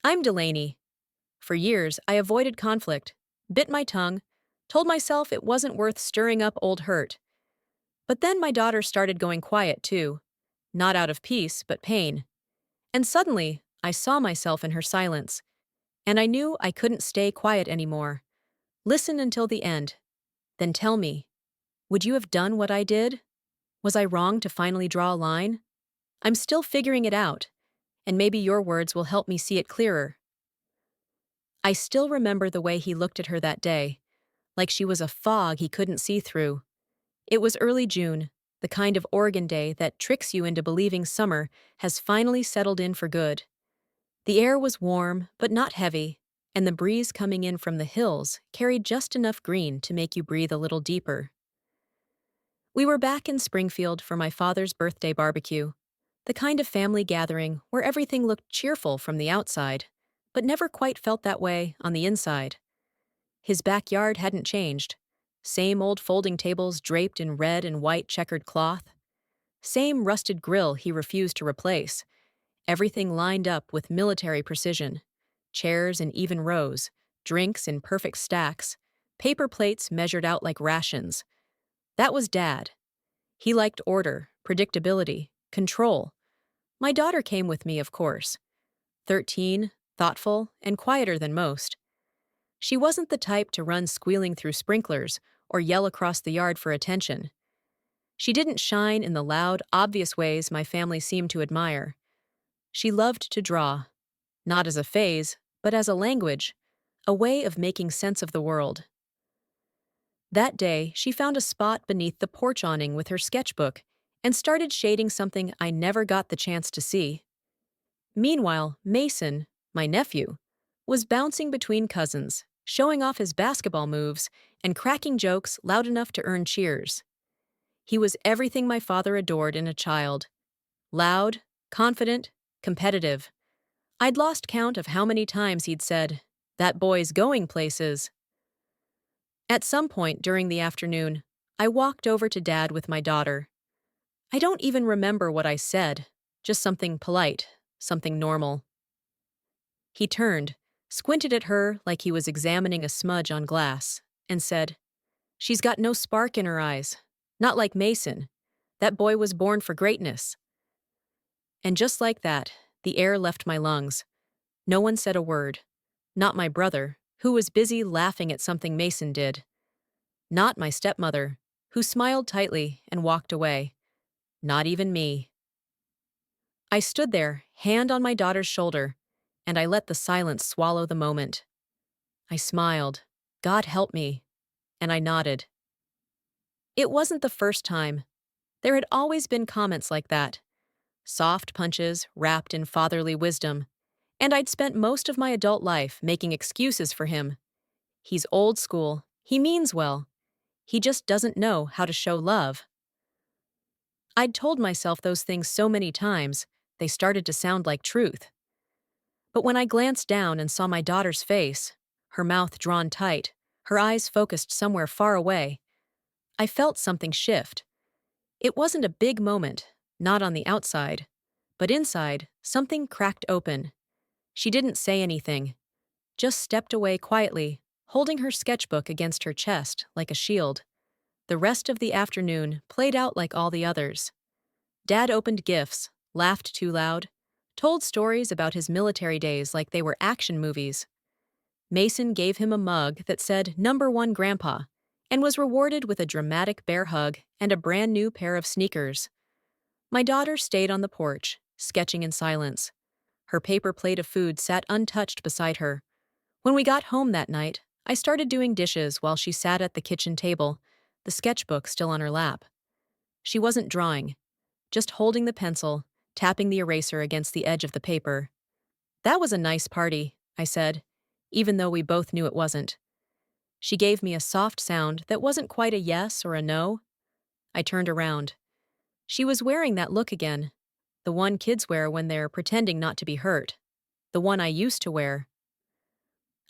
I'm Delaney. For years, I avoided conflict, bit my tongue, told myself it wasn't worth stirring up old hurt. But then my daughter started going quiet too, not out of peace, but pain. And suddenly, I saw myself in her silence, and I knew I couldn't stay quiet anymore. Listen until the end, then tell me, would you have done what I did? Was I wrong to finally draw a line? I'm still figuring it out, and maybe your words will help me see it clearer. I still remember the way he looked at her that day, like she was a fog he couldn't see through. It was early June, the kind of Oregon day that tricks you into believing summer has finally settled in for good. The air was warm, but not heavy, and the breeze coming in from the hills carried just enough green to make you breathe a little deeper. We were back in Springfield for my father's birthday barbecue, the kind of family gathering where everything looked cheerful from the outside, but never quite felt that way on the inside. His backyard hadn't changed. Same old folding tables draped in red and white checkered cloth. Same rusted grill he refused to replace. Everything lined up with military precision. Chairs in even rows, drinks in perfect stacks, paper plates measured out like rations. That was Dad. He liked order, predictability, control. My daughter came with me, of course. 13, thoughtful, and quieter than most. She wasn't the type to run squealing through sprinklers or yell across the yard for attention. She didn't shine in the loud, obvious ways my family seemed to admire. She loved to draw, not as a phase, but as a language, a way of making sense of the world. That day, she found a spot beneath the porch awning with her sketchbook and started shading something I never got the chance to see. Meanwhile, Mason, my nephew, was bouncing between cousins, showing off his basketball moves and cracking jokes loud enough to earn cheers. He was everything my father adored in a child. Loud, confident, competitive. I'd lost count of how many times he'd said, "That boy's going places." At some point during the afternoon, I walked over to Dad with my daughter. I don't even remember what I said, just something polite, something normal. He turned, squinted at her like he was examining a smudge on glass, and said, "She's got no spark in her eyes. Not like Mason. That boy was born for greatness." And just like that, the air left my lungs. No one said a word. Not my brother, who was busy laughing at something Mason did. Not my stepmother, who smiled tightly and walked away. Not even me. I stood there, hand on my daughter's shoulder, and I let the silence swallow the moment. I smiled. God help me. And I nodded. It wasn't the first time. There had always been comments like that. Soft punches wrapped in fatherly wisdom. And I'd spent most of my adult life making excuses for him. He's old school. He means well. He just doesn't know how to show love. I'd told myself those things so many times, they started to sound like truth. But when I glanced down and saw my daughter's face, her mouth drawn tight, her eyes focused somewhere far away, I felt something shift. It wasn't a big moment, not on the outside, but inside, something cracked open. She didn't say anything, just stepped away quietly, holding her sketchbook against her chest like a shield. The rest of the afternoon played out like all the others. Dad opened gifts, laughed too loud, told stories about his military days like they were action movies. Mason gave him a mug that said #1 Grandpa and was rewarded with a dramatic bear hug and a brand new pair of sneakers. My daughter stayed on the porch, sketching in silence. Her paper plate of food sat untouched beside her. When we got home that night, I started doing dishes while she sat at the kitchen table, the sketchbook still on her lap. She wasn't drawing, just holding the pencil, tapping the eraser against the edge of the paper. "That was a nice party," I said, even though we both knew it wasn't. She gave me a soft sound that wasn't quite a yes or a no. I turned around. She was wearing that look again, the one kids wear when they're pretending not to be hurt, the one I used to wear.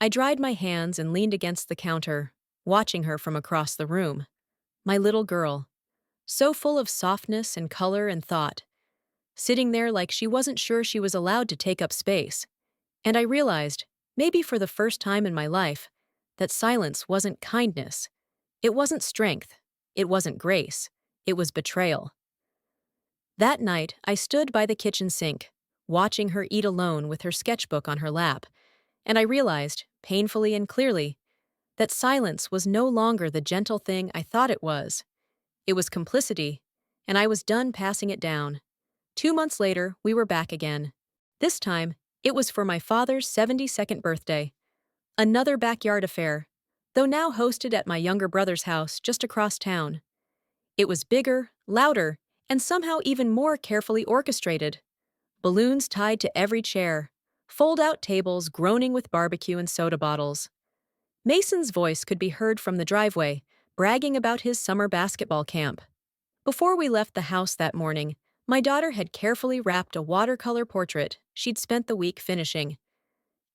I dried my hands and leaned against the counter, watching her from across the room. My little girl, so full of softness and color and thought, sitting there like she wasn't sure she was allowed to take up space. And I realized, maybe for the first time in my life, that silence wasn't kindness. It wasn't strength. It wasn't grace. It was betrayal. That night, I stood by the kitchen sink, watching her eat alone with her sketchbook on her lap, and I realized, painfully and clearly, that silence was no longer the gentle thing I thought it was. It was complicity, and I was done passing it down. 2 months later, we were back again. This time, it was for my father's 72nd birthday. Another backyard affair, though now hosted at my younger brother's house just across town. It was bigger, louder, and somehow even more carefully orchestrated. Balloons tied to every chair, fold-out tables groaning with barbecue and soda bottles. Mason's voice could be heard from the driveway, bragging about his summer basketball camp. Before we left the house that morning, my daughter had carefully wrapped a watercolor portrait she'd spent the week finishing.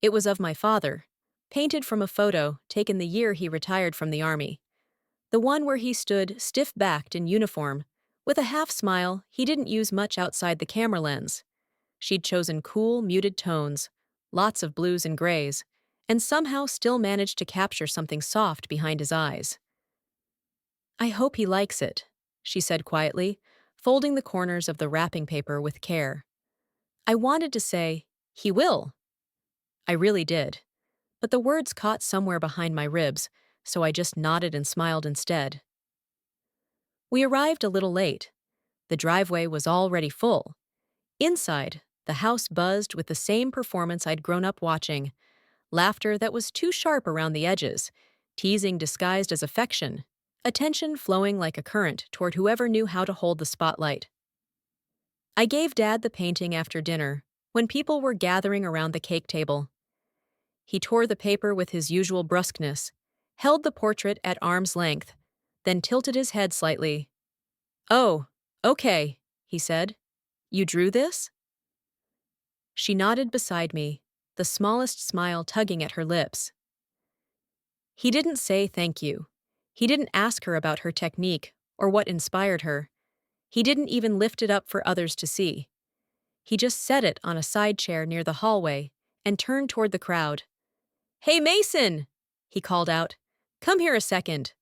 It was of my father, painted from a photo taken the year he retired from the army. The one where he stood stiff-backed in uniform, with a half-smile he didn't use much outside the camera lens. She'd chosen cool, muted tones, lots of blues and grays, and somehow still managed to capture something soft behind his eyes. "I hope he likes it," she said quietly, folding the corners of the wrapping paper with care. I wanted to say, "He will." I really did. But the words caught somewhere behind my ribs, so I just nodded and smiled instead. We arrived a little late. The driveway was already full. Inside, the house buzzed with the same performance I'd grown up watching, laughter that was too sharp around the edges, teasing disguised as affection, attention flowing like a current toward whoever knew how to hold the spotlight. I gave Dad the painting after dinner, when people were gathering around the cake table. He tore the paper with his usual brusqueness, held the portrait at arm's length, then tilted his head slightly. "Oh, okay," he said. "You drew this?" She nodded beside me, the smallest smile tugging at her lips. He didn't say thank you. He didn't ask her about her technique or what inspired her. He didn't even lift it up for others to see. He just set it on a side chair near the hallway and turned toward the crowd. "Hey, Mason!" he called out. "Come here a second."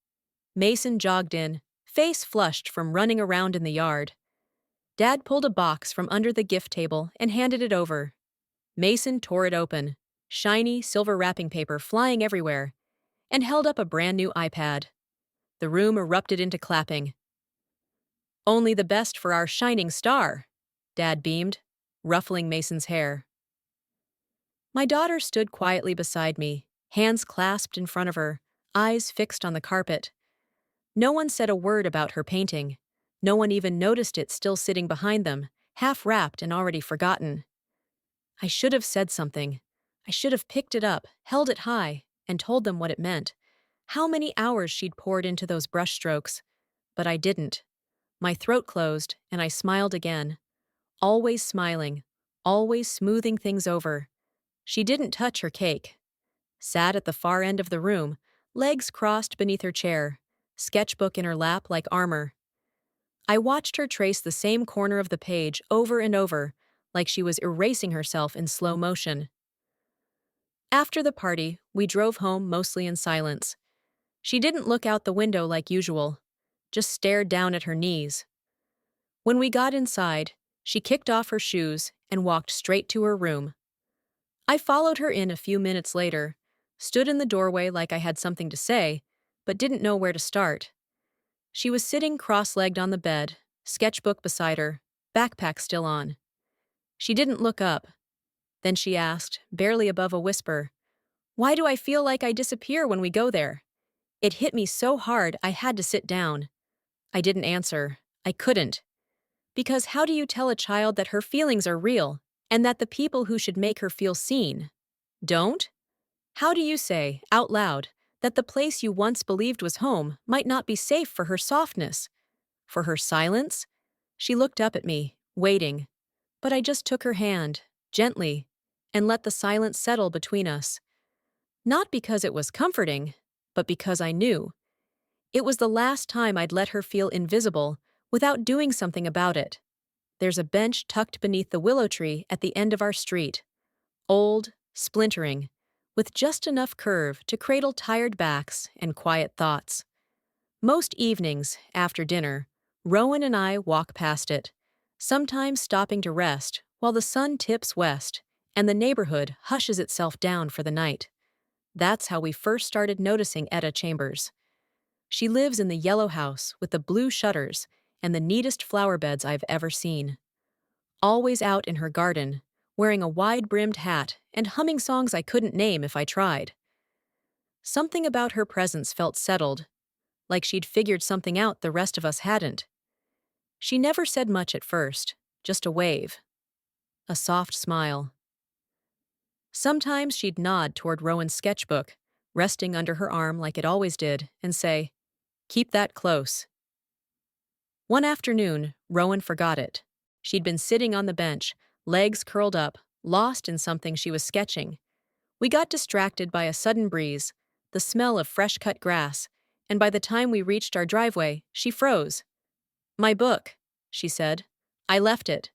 Mason jogged in, face flushed from running around in the yard. Dad pulled a box from under the gift table and handed it over. Mason tore it open, shiny silver wrapping paper flying everywhere, and held up a brand new iPad. The room erupted into clapping. "Only the best for our shining star," Dad beamed, ruffling Mason's hair. My daughter stood quietly beside me, hands clasped in front of her, eyes fixed on the carpet. No one said a word about her painting. No one even noticed it still sitting behind them, half wrapped and already forgotten. I should have said something. I should have picked it up, held it high, and told them what it meant. How many hours she'd poured into those brushstrokes. But I didn't. My throat closed, and I smiled again. Always smiling, always smoothing things over. She didn't touch her cake. Sat at the far end of the room, legs crossed beneath her chair, sketchbook in her lap like armor. I watched her trace the same corner of the page over and over, like she was erasing herself in slow motion. After the party, we drove home mostly in silence. She didn't look out the window like usual, just stared down at her knees. When we got inside, she kicked off her shoes and walked straight to her room. I followed her in a few minutes later, stood in the doorway like I had something to say, but didn't know where to start. She was sitting cross-legged on the bed, sketchbook beside her, backpack still on. She didn't look up. Then she asked, barely above a whisper, "Why do I feel like I disappear when we go there?" It hit me so hard I had to sit down. I didn't answer. I couldn't. Because how do you tell a child that her feelings are real, and that the people who should make her feel seen don't? How do you say, out loud, that the place you once believed was home might not be safe for her softness? For her silence? She looked up at me, waiting. But I just took her hand, gently, and let the silence settle between us. Not because it was comforting, but because I knew. It was the last time I'd let her feel invisible without doing something about it. There's a bench tucked beneath the willow tree at the end of our street. Old, splintering, with just enough curve to cradle tired backs and quiet thoughts. Most evenings, after dinner, Rowan and I walk past it, sometimes stopping to rest while the sun tips west and the neighborhood hushes itself down for the night. That's how we first started noticing Etta Chambers. She lives in the yellow house with the blue shutters and the neatest flower beds I've ever seen. Always out in her garden, wearing a wide-brimmed hat and humming songs I couldn't name if I tried. Something about her presence felt settled, like she'd figured something out the rest of us hadn't. She never said much at first, just a wave, a soft smile. Sometimes she'd nod toward Rowan's sketchbook, resting under her arm like it always did, and say, "Keep that close." One afternoon, Rowan forgot it. She'd been sitting on the bench, legs curled up, lost in something she was sketching. We got distracted by a sudden breeze, the smell of fresh-cut grass, and by the time we reached our driveway, she froze. "My book," she said. "I left it."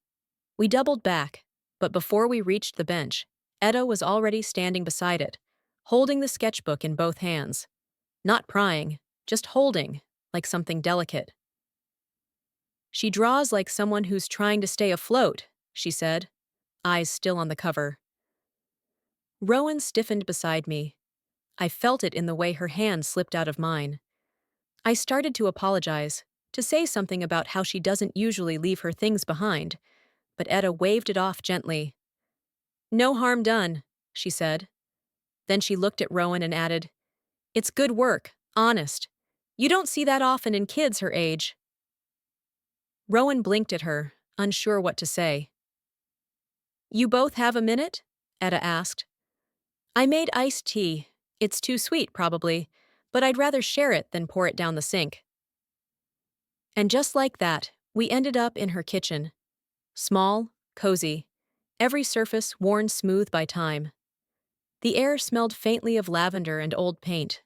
We doubled back, but before we reached the bench, Etta was already standing beside it, holding the sketchbook in both hands. Not prying, just holding, like something delicate. "She draws like someone who's trying to stay afloat," she said, eyes still on the cover. Rowan stiffened beside me. I felt it in the way her hand slipped out of mine. I started to apologize, to say something about how she doesn't usually leave her things behind, but Etta waved it off gently. "No harm done," she said. Then she looked at Rowan and added, "It's good work, honest. You don't see that often in kids her age." Rowan blinked at her, unsure what to say. "You both have a minute?" Etta asked. "I made iced tea. It's too sweet, probably, but I'd rather share it than pour it down the sink." And just like that, we ended up in her kitchen. Small, cozy, every surface worn smooth by time. The air smelled faintly of lavender and old paint.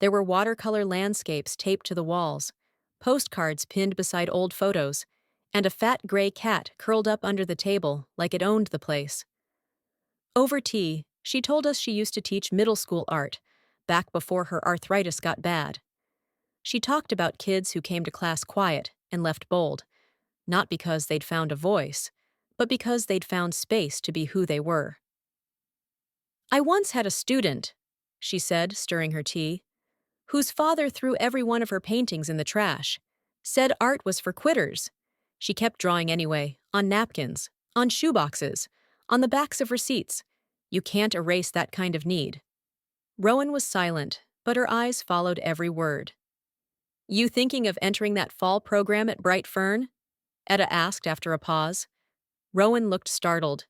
There were watercolor landscapes taped to the walls, postcards pinned beside old photos, and a fat gray cat curled up under the table like it owned the place. Over tea, she told us she used to teach middle school art, back before her arthritis got bad. She talked about kids who came to class quiet and left bold, not because they'd found a voice, but because they'd found space to be who they were. "I once had a student," she said, stirring her tea, "whose father threw every one of her paintings in the trash, said art was for quitters. She kept drawing anyway, on napkins, on shoeboxes, on the backs of receipts. You can't erase that kind of need." Rowan was silent, but her eyes followed every word. "You thinking of entering that fall program at Bright Fern?" Etta asked after a pause. Rowan looked startled.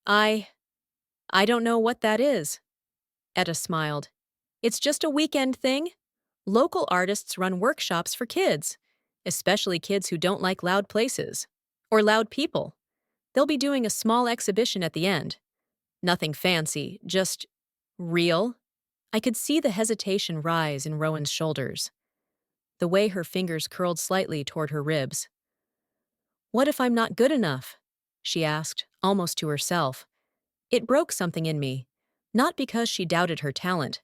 I don't know what that is." Etta smiled. "It's just a weekend thing. Local artists run workshops for kids, especially kids who don't like loud places. Or loud people. They'll be doing a small exhibition at the end. Nothing fancy, just real." I could see the hesitation rise in Rowan's shoulders, the way her fingers curled slightly toward her ribs. "What if I'm not good enough?" she asked, almost to herself. It broke something in me, not because she doubted her talent,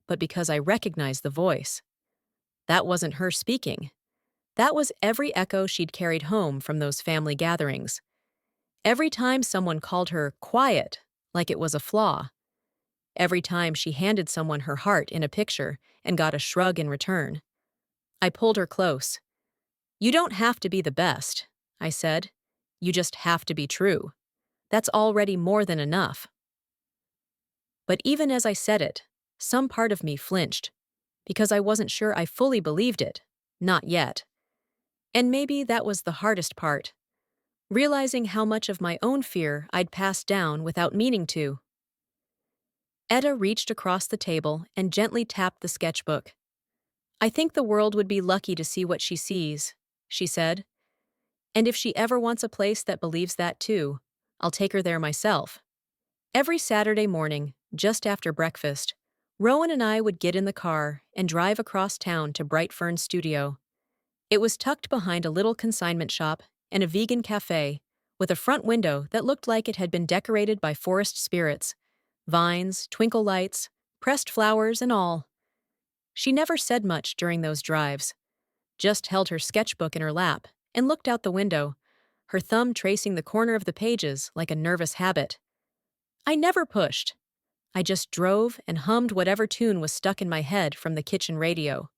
but because I recognized the voice. That wasn't her speaking. That was every echo she'd carried home from those family gatherings. Every time someone called her quiet, like it was a flaw. Every time she handed someone her heart in a picture and got a shrug in return. I pulled her close. "You don't have to be the best," I said. "You just have to be true. That's already more than enough." But even as I said it, some part of me flinched, because I wasn't sure I fully believed it. Not yet. And maybe that was the hardest part, realizing how much of my own fear I'd passed down without meaning to. Etta reached across the table and gently tapped the sketchbook. "I think the world would be lucky to see what she sees," she said. "And if she ever wants a place that believes that too, I'll take her there myself." Every Saturday morning, just after breakfast, Rowan and I would get in the car and drive across town to Bright Fern's studio. It was tucked behind a little consignment shop and a vegan cafe, with a front window that looked like it had been decorated by forest spirits. Vines, twinkle lights, pressed flowers, and all. She never said much during those drives, just held her sketchbook in her lap and looked out the window, her thumb tracing the corner of the pages like a nervous habit. I never pushed. I just drove and hummed whatever tune was stuck in my head from the kitchen radio.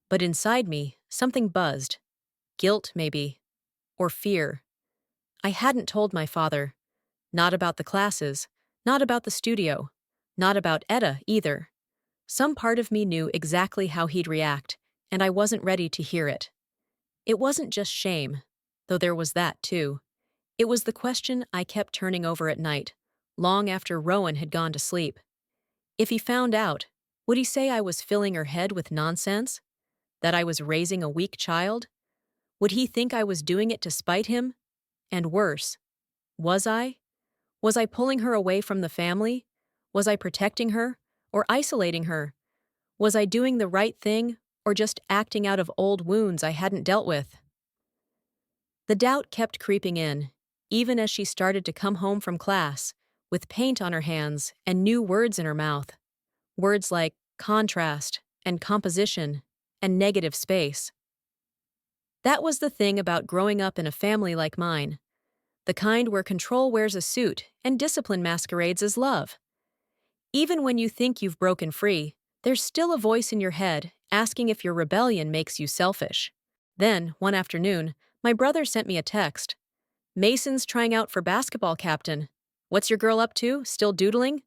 But inside me, something buzzed. Guilt, maybe. Or fear. I hadn't told my father. Not about the classes. Not about the studio. Not about Etta, either. Some part of me knew exactly how he'd react, and I wasn't ready to hear it. It wasn't just shame, though there was that, too. It was the question I kept turning over at night, long after Rowan had gone to sleep. If he found out, would he say I was filling her head with nonsense? That I was raising a weak child? Would he think I was doing it to spite him? And worse, was I? Was I pulling her away from the family? Was I protecting her? Or isolating her? Was I doing the right thing? Or just acting out of old wounds I hadn't dealt with? The doubt kept creeping in, even as she started to come home from class, with paint on her hands and new words in her mouth. Words like contrast and composition and negative space. That was the thing about growing up in a family like mine, the kind where control wears a suit and discipline masquerades as love. Even when you think you've broken free, there's still a voice in your head asking if your rebellion makes you selfish. Then, one afternoon, my brother sent me a text. "Mason's trying out for basketball captain. What's your girl up to? Still doodling?"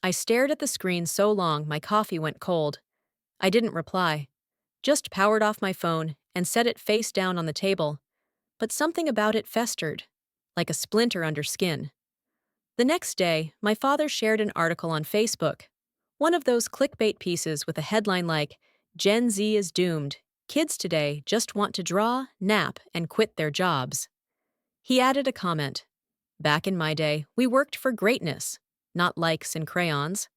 I stared at the screen so long my coffee went cold. I didn't reply. Just powered off my phone and set it face down on the table. But something about it festered, like a splinter under skin. The next day, my father shared an article on Facebook. One of those clickbait pieces with a headline like, "Gen Z is doomed. Kids today just want to draw, nap, and quit their jobs." He added a comment. "Back in my day, we worked for greatness, not likes and crayons."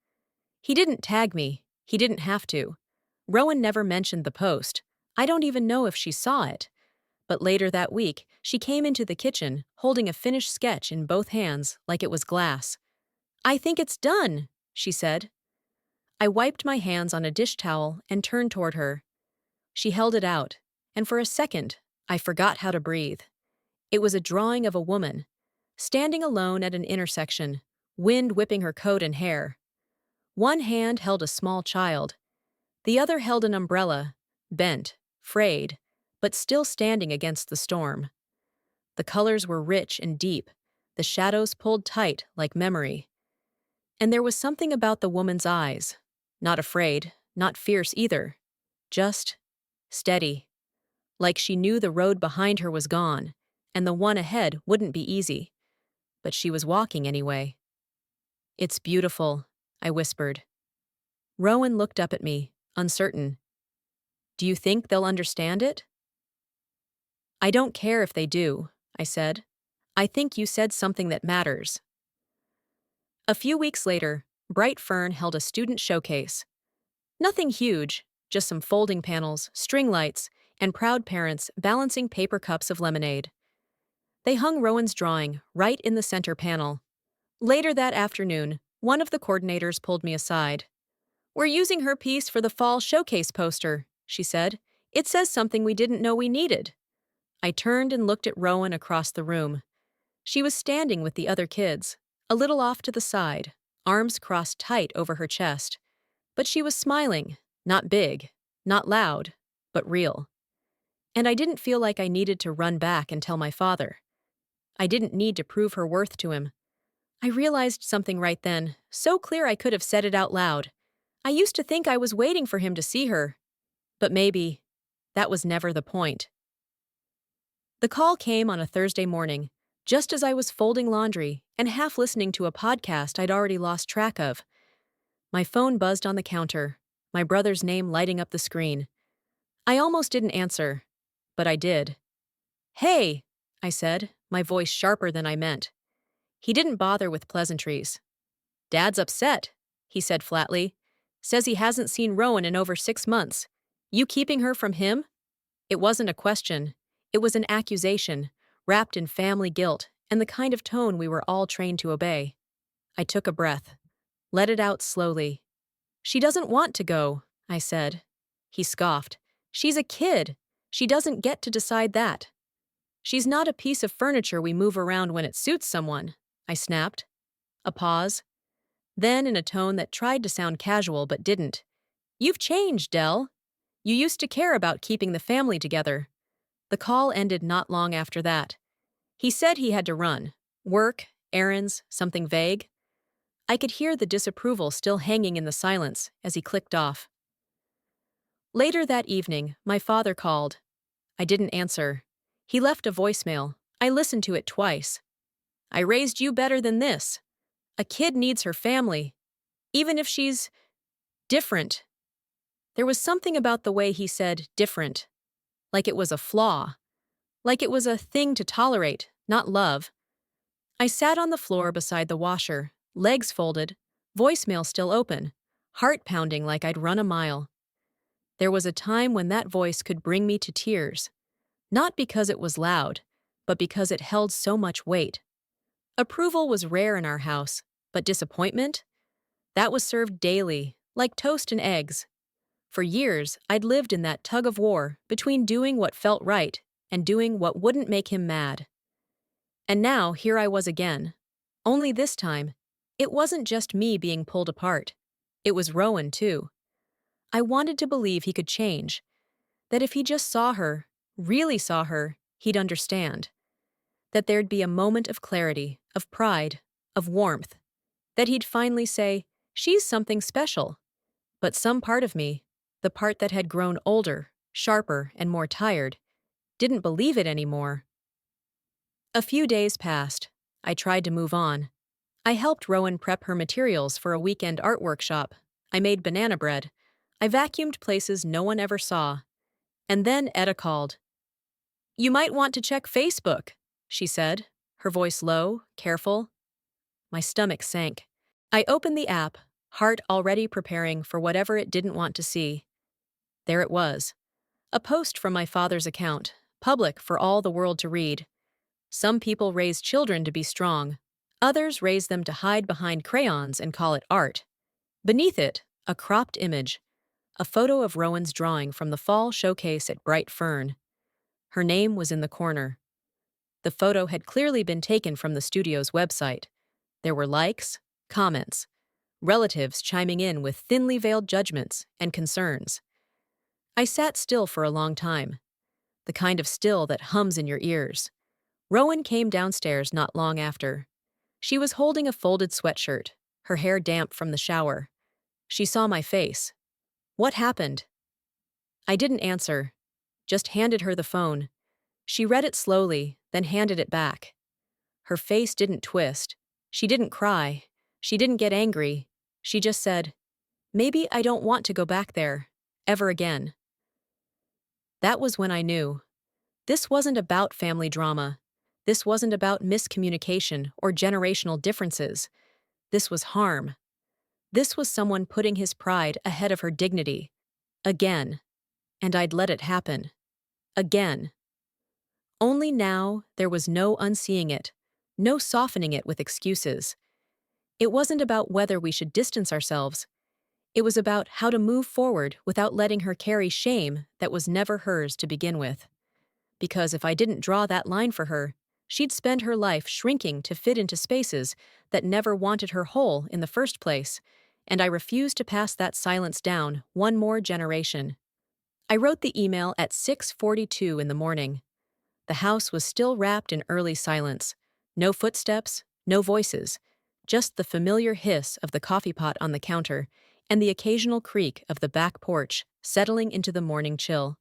He didn't tag me. He didn't have to. Rowan never mentioned the post. I don't even know if she saw it. But later that week, she came into the kitchen, holding a finished sketch in both hands like it was glass. "I think it's done," she said. I wiped my hands on a dish towel and turned toward her. She held it out, and for a second, I forgot how to breathe. It was a drawing of a woman, standing alone at an intersection, wind whipping her coat and hair. One hand held a small child. The other held an umbrella, bent, frayed, but still standing against the storm. The colors were rich and deep, the shadows pulled tight like memory. And there was something about the woman's eyes, not afraid, not fierce either, just steady, like she knew the road behind her was gone, and the one ahead wouldn't be easy. But she was walking anyway. "It's beautiful," I whispered. Rowan looked up at me, uncertain. "Do you think they'll understand it?" "I don't care if they do," I said. "I think you said something that matters." A few weeks later, Bright Fern held a student showcase. Nothing huge, just some folding panels, string lights, and proud parents balancing paper cups of lemonade. They hung Rowan's drawing right in the center panel. Later that afternoon, one of the coordinators pulled me aside. "We're using her piece for the fall showcase poster," she said. "It says something we didn't know we needed." I turned and looked at Rowan across the room. She was standing with the other kids, a little off to the side, arms crossed tight over her chest. But she was smiling, not big, not loud, but real. And I didn't feel like I needed to run back and tell my father. I didn't need to prove her worth to him. I realized something right then, so clear I could have said it out loud. I used to think I was waiting for him to see her. But maybe that was never the point. The call came on a Thursday morning, just as I was folding laundry and half listening to a podcast I'd already lost track of. My phone buzzed on the counter, my brother's name lighting up the screen. I almost didn't answer, but I did. "Hey," I said, my voice sharper than I meant. He didn't bother with pleasantries. "Dad's upset," he said flatly. "Says he hasn't seen Rowan in over 6 months. You keeping her from him?" It wasn't a question. It was an accusation, wrapped in family guilt and the kind of tone we were all trained to obey. I took a breath. Let it out slowly. She doesn't want to go, I said. He scoffed. She's a kid. She doesn't get to decide that. She's not a piece of furniture we move around when it suits someone, I snapped. A pause. Then, in a tone that tried to sound casual but didn't, "You've changed, Dell. You used to care about keeping the family together." The call ended not long after that. He said he had to run. Work, errands, something vague. I could hear the disapproval still hanging in the silence as he clicked off. Later that evening, my father called. I didn't answer. He left a voicemail. I listened to it twice. "I raised you better than this. A kid needs her family, even if she's different." There was something about the way he said different, like it was a flaw, like it was a thing to tolerate, not love. I sat on the floor beside the washer, legs folded, voicemail still open, heart pounding like I'd run a mile. There was a time when that voice could bring me to tears, not because it was loud, but because it held so much weight. Approval was rare in our house, but disappointment? That was served daily, like toast and eggs. For years, I'd lived in that tug of war between doing what felt right and doing what wouldn't make him mad. And now, here I was again. Only this time, it wasn't just me being pulled apart. It was Rowan, too. I wanted to believe he could change, that if he just saw her, really saw her, he'd understand. That there'd be a moment of clarity, of pride, of warmth. That he'd finally say, "She's something special." But some part of me, the part that had grown older, sharper, and more tired, didn't believe it anymore. A few days passed. I tried to move on. I helped Rowan prep her materials for a weekend art workshop. I made banana bread. I vacuumed places no one ever saw. And then Etta called. "You might want to check Facebook," she said, her voice low, careful. My stomach sank. I opened the app, heart already preparing for whatever it didn't want to see. There it was. A post from my father's account, public for all the world to read. Some people raise children to be strong. Others raise them to hide behind crayons and call it art. Beneath it, a cropped image. A photo of Rowan's drawing from the fall showcase at Bright Fern. Her name was in the corner. The photo had clearly been taken from the studio's website. There were likes, comments, relatives chiming in with thinly veiled judgments and concerns. I sat still for a long time, the kind of still that hums in your ears. Rowan came downstairs not long after. She was holding a folded sweatshirt, her hair damp from the shower. She saw my face. "What happened?" I didn't answer, just handed her the phone. She read it slowly, then handed it back. Her face didn't twist. She didn't cry. She didn't get angry. She just said, "Maybe I don't want to go back there, ever again." That was when I knew. This wasn't about family drama. This wasn't about miscommunication or generational differences. This was harm. This was someone putting his pride ahead of her dignity. Again. And I'd let it happen. Again. Only now there was no unseeing it, no softening it with excuses. It wasn't about whether we should distance ourselves. It was about how to move forward without letting her carry shame that was never hers to begin with. Because if I didn't draw that line for her, she'd spend her life shrinking to fit into spaces that never wanted her whole in the first place, and I refused to pass that silence down one more generation. I wrote the email at 6:42 in the morning. The house was still wrapped in early silence. No footsteps, no voices, just the familiar hiss of the coffee pot on the counter and the occasional creak of the back porch settling into the morning chill.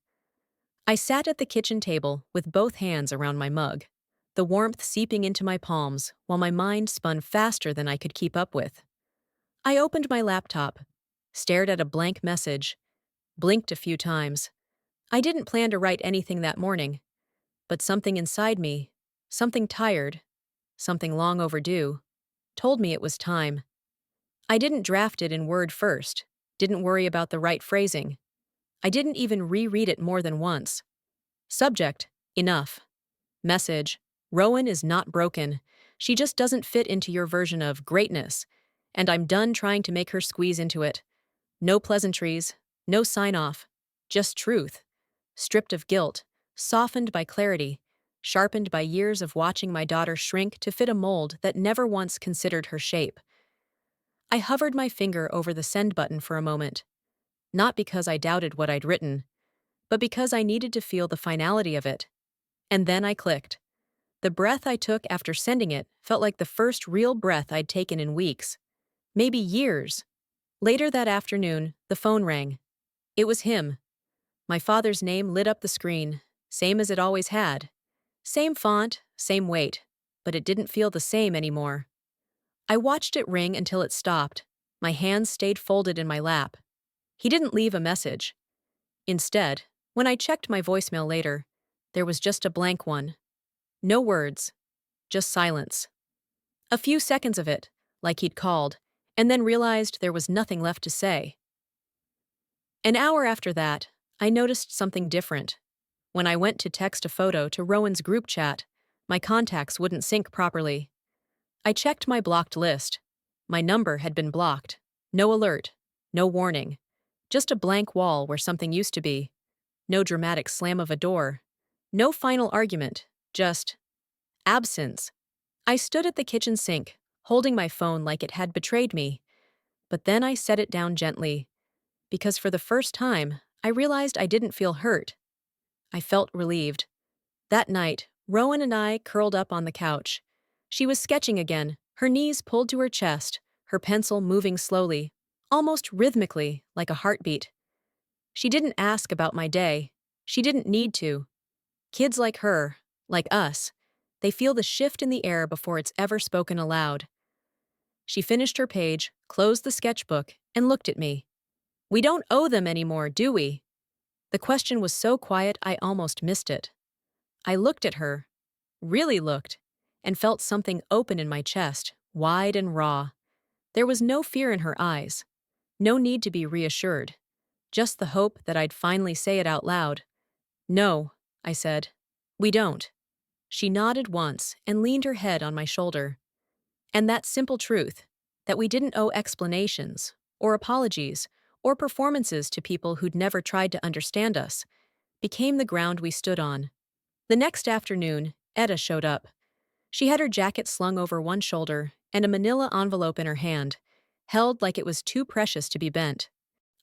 I sat at the kitchen table with both hands around my mug, the warmth seeping into my palms while my mind spun faster than I could keep up with. I opened my laptop, stared at a blank message, blinked a few times. I didn't plan to write anything that morning, but something inside me, something tired, something long overdue, told me it was time. I didn't draft it in Word first, didn't worry about the right phrasing. I didn't even reread it more than once. Subject, enough. Message, Rowan is not broken. She just doesn't fit into your version of greatness. and I'm done trying to make her squeeze into it. No pleasantries, no sign-off, just truth, stripped of guilt, softened by clarity, sharpened by years of watching my daughter shrink to fit a mold that never once considered her shape. I hovered my finger over the send button for a moment, not because I doubted what I'd written, but because I needed to feel the finality of it. And then I clicked. The breath I took after sending it felt like the first real breath I'd taken in weeks, maybe years. Later that afternoon, the phone rang. It was him. My father's name lit up the screen, same as it always had. Same font, same weight, but it didn't feel the same anymore. I watched it ring until it stopped. My hands stayed folded in my lap. He didn't leave a message. Instead, when I checked my voicemail later, there was just a blank one. No words, just silence. A few seconds of it, like he'd called, and then realized there was nothing left to say. An hour after that, I noticed something different. When I went to text a photo to Rowan's group chat, my contacts wouldn't sync properly. I checked my blocked list. My number had been blocked. No alert, no warning. Just a blank wall where something used to be. No dramatic slam of a door. No final argument, just absence. I stood at the kitchen sink, holding my phone like it had betrayed me. But then I set it down gently, because for the first time, I realized I didn't feel hurt. I felt relieved. That night, Rowan and I curled up on the couch. She was sketching again, her knees pulled to her chest, her pencil moving slowly, almost rhythmically, like a heartbeat. She didn't ask about my day. She didn't need to. Kids like her, like us, they feel the shift in the air before it's ever spoken aloud. She finished her page, closed the sketchbook, and looked at me. We don't owe them anymore, do we? The question was so quiet I almost missed it. I looked at her, really looked, and felt something open in my chest, wide and raw. There was no fear in her eyes, no need to be reassured, just the hope that I'd finally say it out loud. No, I said. We don't. She nodded once and leaned her head on my shoulder. And that simple truth, that we didn't owe explanations, or apologies, or performances to people who'd never tried to understand us, became the ground we stood on. The next afternoon, Etta showed up. She had her jacket slung over one shoulder and a manila envelope in her hand, held like it was too precious to be bent.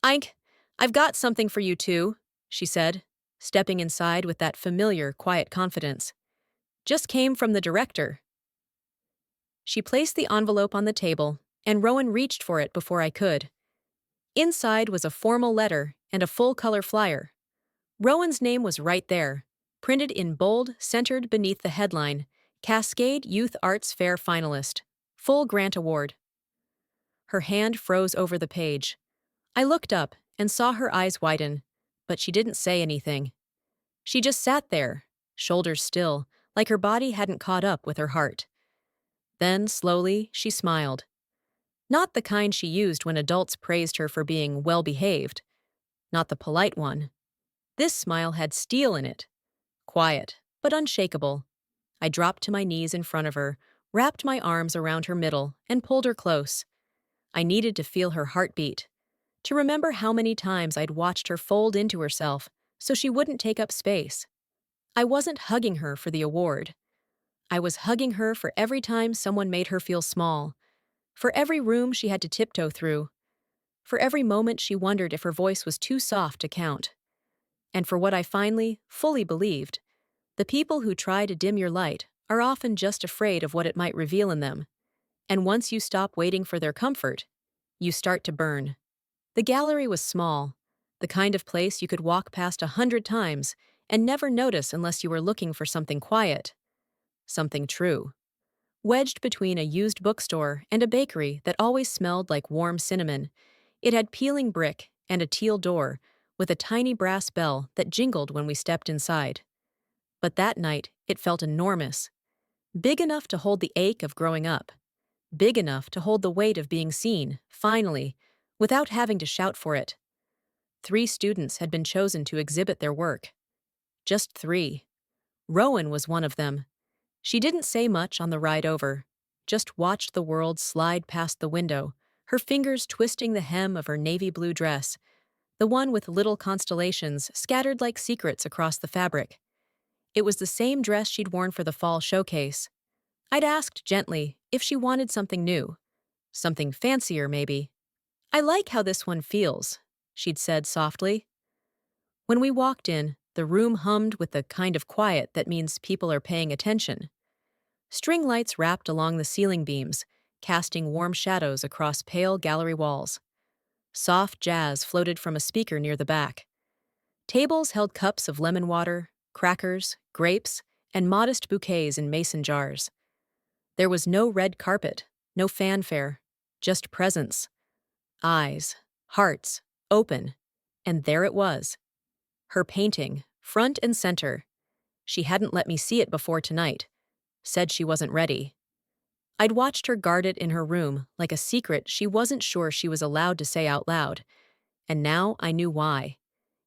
I've got something for you too, she said, stepping inside with that familiar, quiet confidence. Just came from the director. She placed the envelope on the table, and Rowan reached for it before I could. Inside was a formal letter and a full-color flyer. Rowan's name was right there, printed in bold, centered beneath the headline, Cascade Youth Arts Fair Finalist, Full Grant Award. Her hand froze over the page. I looked up and saw her eyes widen, but she didn't say anything. She just sat there, shoulders still, like her body hadn't caught up with her heart. Then, slowly, she smiled. Not the kind she used when adults praised her for being well-behaved. Not the polite one. This smile had steel in it. Quiet, but unshakable. I dropped to my knees in front of her, wrapped my arms around her middle, and pulled her close. I needed to feel her heartbeat, to remember how many times I'd watched her fold into herself so she wouldn't take up space. I wasn't hugging her for the award. I was hugging her for every time someone made her feel small, for every room she had to tiptoe through, for every moment she wondered if her voice was too soft to count. And for what I finally, fully believed, the people who try to dim your light are often just afraid of what it might reveal in them. And once you stop waiting for their comfort, you start to burn. The gallery was small, the kind of place you could walk past 100 times and never notice unless you were looking for something quiet, something true. Wedged between a used bookstore and a bakery that always smelled like warm cinnamon, it had peeling brick and a teal door with a tiny brass bell that jingled when we stepped inside. But that night, it felt enormous. Big enough to hold the ache of growing up. Big enough to hold the weight of being seen, finally, without having to shout for it. 3 students had been chosen to exhibit their work. Just 3. Rowan was one of them. She didn't say much on the ride over. just watched the world slide past the window, her fingers twisting the hem of her navy blue dress, the one with little constellations scattered like secrets across the fabric. It was the same dress she'd worn for the fall showcase. I'd asked gently if she wanted something new, something fancier maybe. "I like how this one feels," she'd said softly. When we walked in, the room hummed with the kind of quiet that means people are paying attention. String lights wrapped along the ceiling beams, casting warm shadows across pale gallery walls. Soft jazz floated from a speaker near the back. Tables held cups of lemon water, crackers, grapes, and modest bouquets in mason jars. There was no red carpet, no fanfare, just presence. Eyes, hearts, open. And there it was. Her painting, front and center. She hadn't let me see it before tonight. Said she wasn't ready. I'd watched her guard it in her room like a secret she wasn't sure she was allowed to say out loud. And now I knew why.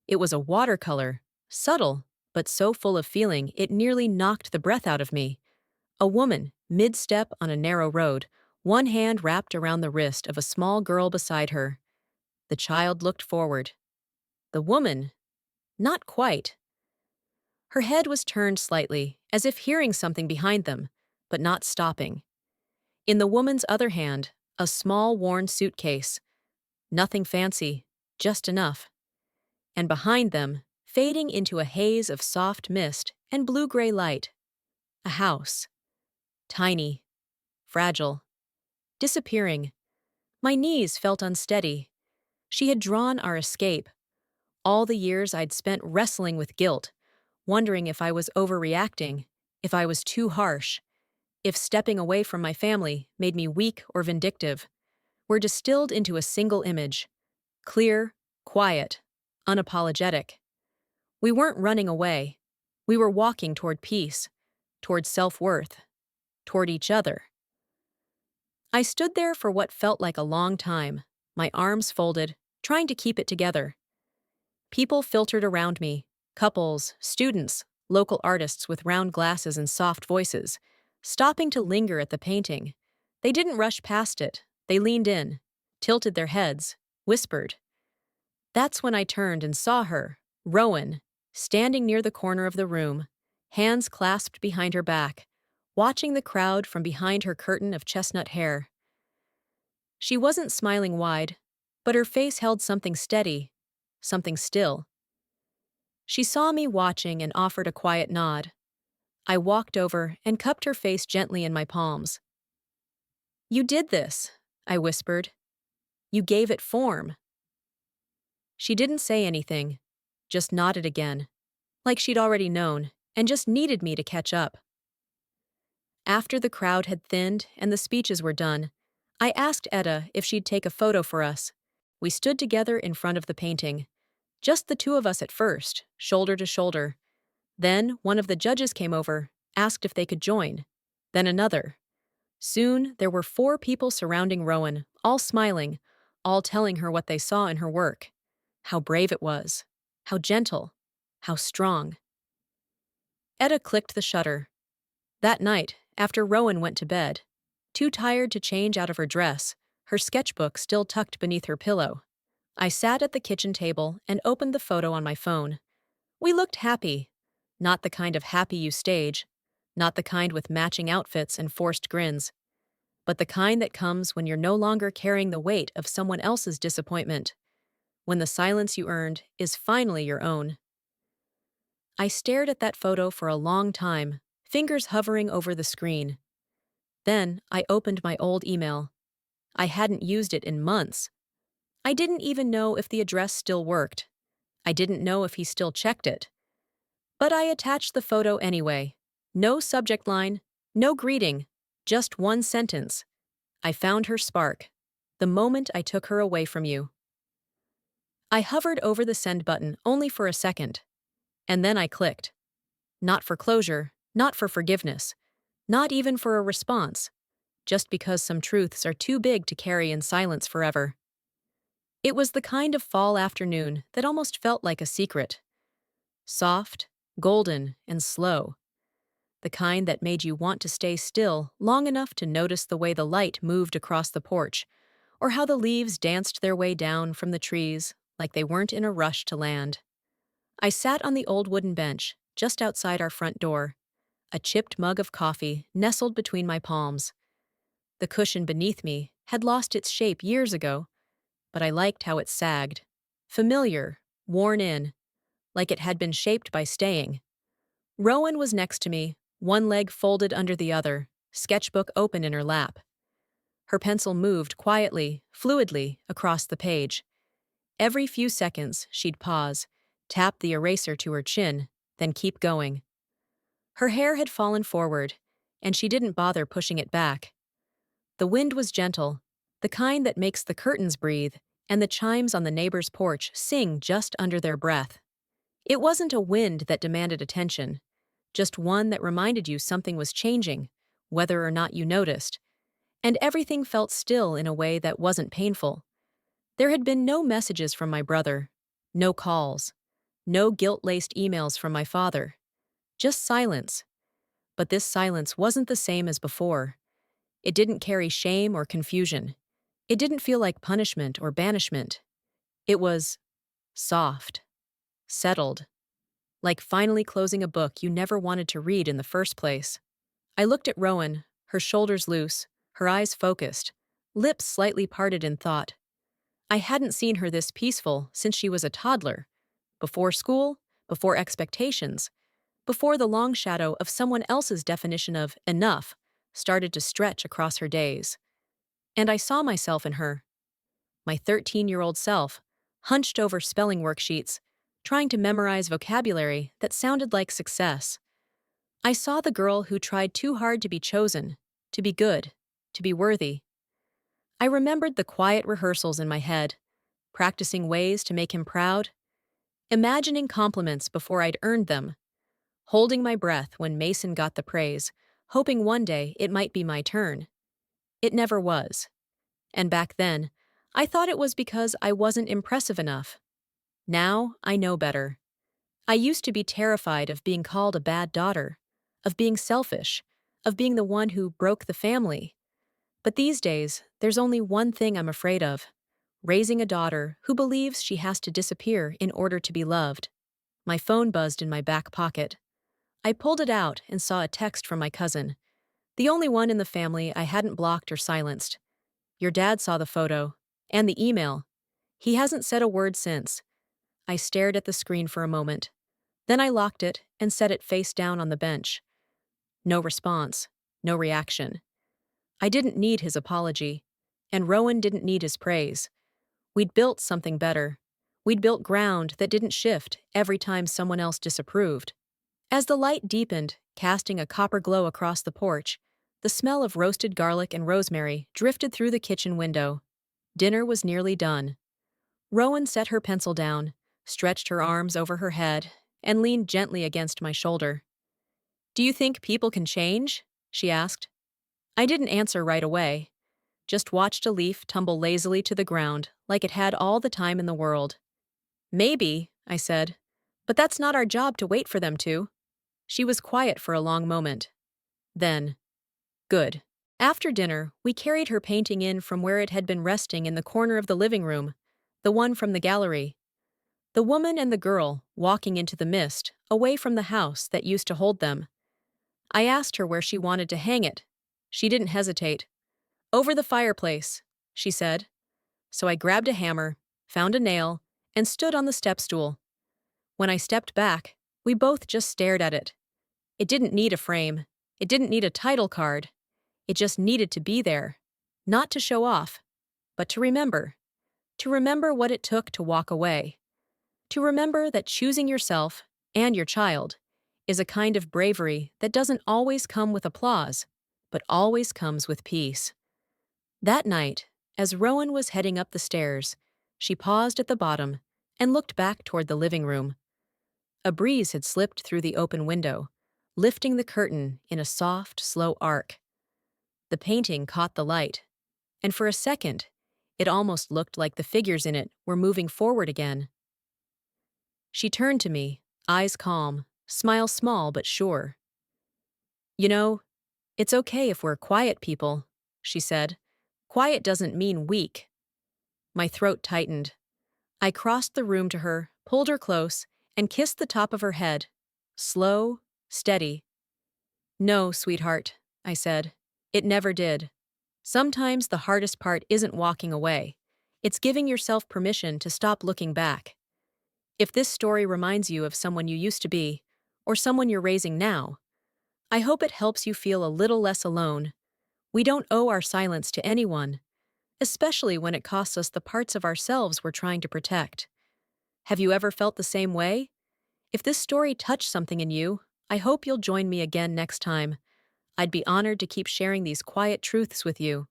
It was a watercolor, subtle, but so full of feeling it nearly knocked the breath out of me. A woman, mid-step on a narrow road, one hand wrapped around the wrist of a small girl beside her. The child looked forward. The woman, not quite. Her head was turned slightly, as if hearing something behind them, but not stopping. In the woman's other hand, a small worn suitcase. Nothing fancy, just enough. And behind them, fading into a haze of soft mist and blue-gray light, a house. Tiny, fragile, disappearing. My knees felt unsteady. She had drawn our escape. All the years I'd spent wrestling with guilt, wondering if I was overreacting, if I was too harsh, if stepping away from my family made me weak or vindictive, were distilled into a single image. Clear, quiet, unapologetic. We weren't running away. We were walking toward peace, toward self-worth, toward each other. I stood there for what felt like a long time, my arms folded, trying to keep it together. People filtered around me, couples, students, local artists with round glasses and soft voices, stopping to linger at the painting. They didn't rush past it. They leaned in, tilted their heads, whispered. That's when I turned and saw her, Rowan, standing near the corner of the room, hands clasped behind her back, watching the crowd from behind her curtain of chestnut hair. She wasn't smiling wide, but her face held something steady, something still. She saw me watching and offered a quiet nod. I walked over and cupped her face gently in my palms. "You did this," I whispered. "You gave it form." She didn't say anything, just nodded again, like she'd already known, and just needed me to catch up. After the crowd had thinned and the speeches were done, I asked Etta if she'd take a photo for us. We stood together in front of the painting. Just the two of us at first, shoulder to shoulder. Then one of the judges came over, asked if they could join. Then another. Soon there were 4 people surrounding Rowan, all smiling, all telling her what they saw in her work. How brave it was. How gentle. How strong. Etta clicked the shutter. That night, after Rowan went to bed, too tired to change out of her dress, her sketchbook still tucked beneath her pillow, I sat at the kitchen table and opened the photo on my phone. We looked happy. Not the kind of happy you stage, not the kind with matching outfits and forced grins, but the kind that comes when you're no longer carrying the weight of someone else's disappointment, when the silence you earned is finally your own. I stared at that photo for a long time, fingers hovering over the screen. Then I opened my old email. I hadn't used it in months. I didn't even know if the address still worked. I didn't know if he still checked it. But I attached the photo anyway. No subject line, no greeting, just one sentence. I found her spark, the moment I took her away from you. I hovered over the send button only for a second. And then I clicked. Not for closure, not for forgiveness, not even for a response, just because some truths are too big to carry in silence forever. It was the kind of fall afternoon that almost felt like a secret. Soft, golden, and slow. the kind that made you want to stay still long enough to notice the way the light moved across the porch, or how the leaves danced their way down from the trees like they weren't in a rush to land. I sat on the old wooden bench just outside our front door, a chipped mug of coffee nestled between my palms. The cushion beneath me had lost its shape years ago, but I liked how it sagged. Familiar, worn in, like it had been shaped by staying. Rowan was next to me, one leg folded under the other, sketchbook open in her lap. Her pencil moved quietly, fluidly, across the page. Every few seconds, she'd pause, tap the eraser to her chin, then keep going. Her hair had fallen forward, and she didn't bother pushing it back. The wind was gentle, the kind that makes the curtains breathe and the chimes on the neighbor's porch sing just under their breath. It wasn't a wind that demanded attention, just one that reminded you something was changing, whether or not you noticed. And everything felt still in a way that wasn't painful. There had been no messages from my brother, no calls, no guilt-laced emails from my father, just silence. But this silence wasn't the same as before. It didn't carry shame or confusion. It didn't feel like punishment or banishment. It was soft, settled, like finally closing a book you never wanted to read in the first place. I looked at Rowan, her shoulders loose, her eyes focused, lips slightly parted in thought. I hadn't seen her this peaceful since she was a toddler, before school, before expectations, before the long shadow of someone else's definition of enough started to stretch across her days. And I saw myself in her, my 13-year-old self, hunched over spelling worksheets, trying to memorize vocabulary that sounded like success. I saw the girl who tried too hard to be chosen, to be good, to be worthy. I remembered the quiet rehearsals in my head, practicing ways to make him proud, imagining compliments before I'd earned them, holding my breath when Mason got the praise, hoping one day it might be my turn. It never was. And back then, I thought it was because I wasn't impressive enough. Now, I know better. I used to be terrified of being called a bad daughter, of being selfish, of being the one who broke the family. But these days, there's only one thing I'm afraid of: raising a daughter who believes she has to disappear in order to be loved. My phone buzzed in my back pocket. I pulled it out and saw a text from my cousin, the only one in the family I hadn't blocked or silenced. "Your dad saw the photo. And the email. He hasn't said a word since." I stared at the screen for a moment. Then I locked it and set it face down on the bench. No response. No reaction. I didn't need his apology. And Rowan didn't need his praise. We'd built something better. We'd built ground that didn't shift every time someone else disapproved. As the light deepened, casting a copper glow across the porch, the smell of roasted garlic and rosemary drifted through the kitchen window. Dinner was nearly done. Rowan set her pencil down, stretched her arms over her head, and leaned gently against my shoulder. "Do you think people can change?" she asked. I didn't answer right away, just watched a leaf tumble lazily to the ground like it had all the time in the world. "Maybe," I said, "but that's not our job to wait for them to." She was quiet for a long moment. Then, "Good." After dinner, we carried her painting in from where it had been resting in the corner of the living room, the one from the gallery. The woman and the girl walking into the mist, away from the house that used to hold them. I asked her where she wanted to hang it. She didn't hesitate. "Over the fireplace," she said. So I grabbed a hammer, found a nail, and stood on the step stool. When I stepped back, we both just stared at it. It didn't need a frame. It didn't need a title card. It just needed to be there. Not to show off, but to remember. To remember what it took to walk away. To remember that choosing yourself and your child is a kind of bravery that doesn't always come with applause, but always comes with peace. That night, as Rowan was heading up the stairs, she paused at the bottom and looked back toward the living room. A breeze had slipped through the open window, lifting the curtain in a soft, slow arc. The painting caught the light, and for a second, it almost looked like the figures in it were moving forward again. She turned to me, eyes calm, smile small but sure. You know, it's okay if we're quiet people, she said. Quiet doesn't mean weak. My throat tightened. I crossed the room to her, pulled her close, and kissed the top of her head. Slow, steady. No, sweetheart, I said. It never did. Sometimes the hardest part isn't walking away. It's giving yourself permission to stop looking back. If this story reminds you of someone you used to be, or someone you're raising now, I hope it helps you feel a little less alone. We don't owe our silence to anyone, especially when it costs us the parts of ourselves we're trying to protect. Have you ever felt the same way? If this story touched something in you, I hope you'll join me again next time. I'd be honored to keep sharing these quiet truths with you.